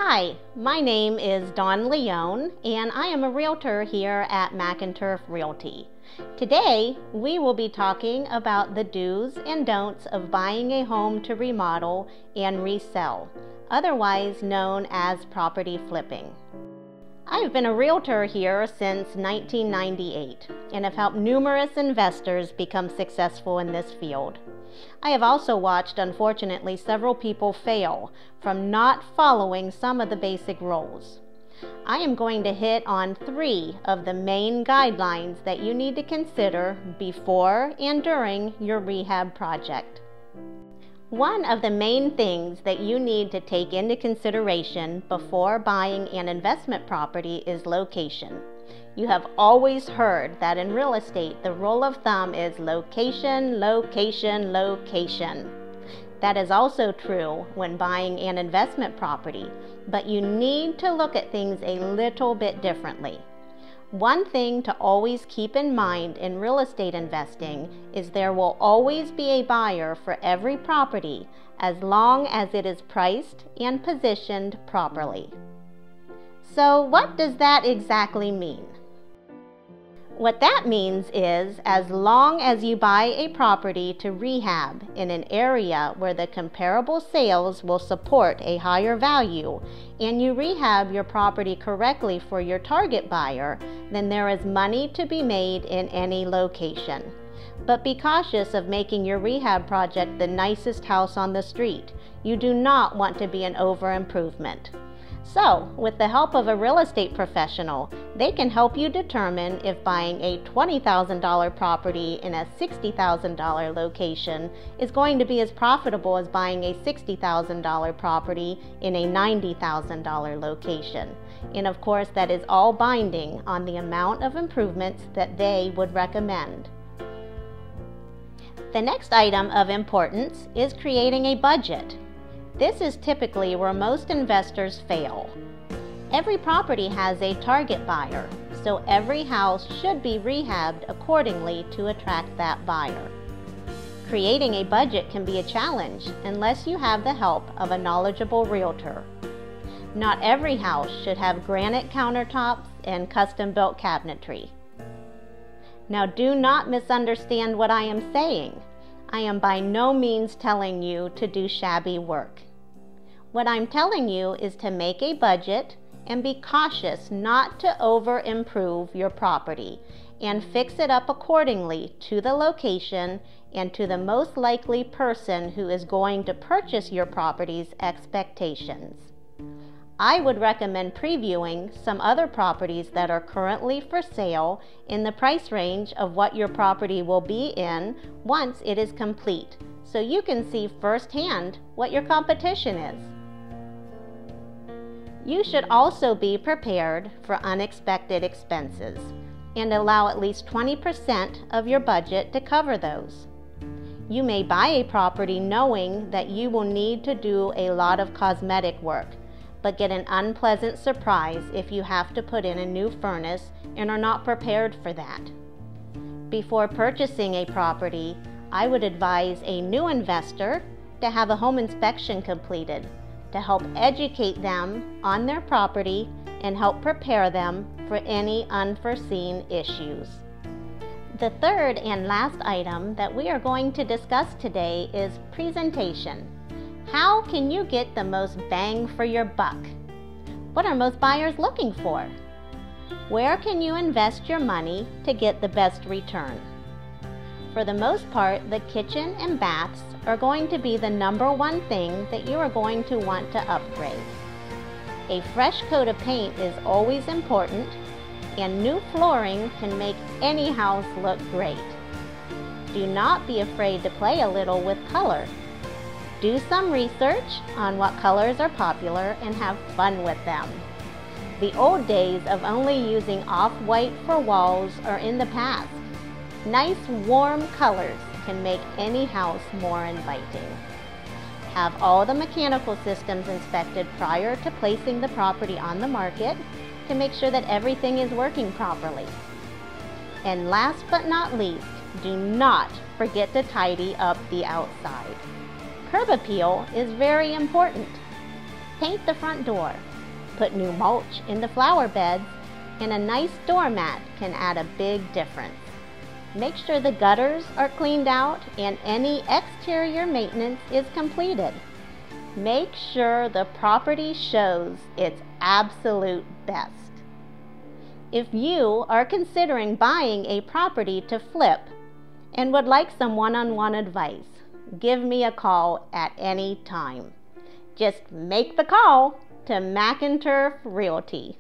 Hi, my name is Dawn Leone, and I am a realtor here at McInturf Realty. Today, we will be talking about the do's and don'ts of buying a home to remodel and resell, otherwise known as property flipping. I've been a realtor here since 1998 and have helped numerous investors become successful in this field. I have also watched, unfortunately, several people fail from not following some of the basic rules. I am going to hit on 3 of the main guidelines that you need to consider before and during your rehab project. One of the main things that you need to take into consideration before buying an investment property is location. You have always heard that in real estate, the rule of thumb is location, location, location. That is also true when buying an investment property, but you need to look at things a little bit differently. One thing to always keep in mind in real estate investing is there will always be a buyer for every property as long as it is priced and positioned properly. So what does that exactly mean? What that means is, as long as you buy a property to rehab in an area where the comparable sales will support a higher value, and you rehab your property correctly for your target buyer, then there is money to be made in any location. But be cautious of making your rehab project the nicest house on the street. You do not want to be an over-improvement. So, with the help of a real estate professional, they can help you determine if buying a $20,000 property in a $60,000 location is going to be as profitable as buying a $60,000 property in a $90,000 location. And of course, that is all binding on the amount of improvements that they would recommend. The next item of importance is creating a budget. This is typically where most investors fail. Every property has a target buyer, so every house should be rehabbed accordingly to attract that buyer. Creating a budget can be a challenge unless you have the help of a knowledgeable realtor. Not every house should have granite countertops and custom-built cabinetry. Now, do not misunderstand what I am saying. I am by no means telling you to do shabby work. What I'm telling you is to make a budget and be cautious not to over-improve your property and fix it up accordingly to the location and to the most likely person who is going to purchase your property's expectations. I would recommend previewing some other properties that are currently for sale in the price range of what your property will be in once it is complete, so you can see firsthand what your competition is. You should also be prepared for unexpected expenses and allow at least 20% of your budget to cover those. You may buy a property knowing that you will need to do a lot of cosmetic work, but get an unpleasant surprise if you have to put in a new furnace and are not prepared for that. Before purchasing a property, I would advise a new investor to have a home inspection completed to help educate them on their property and help prepare them for any unforeseen issues. The third and last item that we are going to discuss today is presentation. How can you get the most bang for your buck? What are most buyers looking for? Where can you invest your money to get the best return? For the most part, the kitchen and baths are going to be the #1 thing that you are going to want to upgrade. A fresh coat of paint is always important, and new flooring can make any house look great. Do not be afraid to play a little with color. Do some research on what colors are popular and have fun with them. The old days of only using off-white for walls are in the past. Nice warm colors can make any house more inviting. Have all the mechanical systems inspected prior to placing the property on the market to make sure that everything is working properly. And last but not least, do not forget to tidy up the outside. Curb appeal is very important. Paint the front door, Put new mulch in the flower beds, and a nice doormat can add a big difference. Make sure the gutters are cleaned out and any exterior maintenance is completed. Make sure the property shows its absolute best. If you are considering buying a property to flip and would like some one-on-one advice, give me a call at any time. Just make the call to McInturf Realty.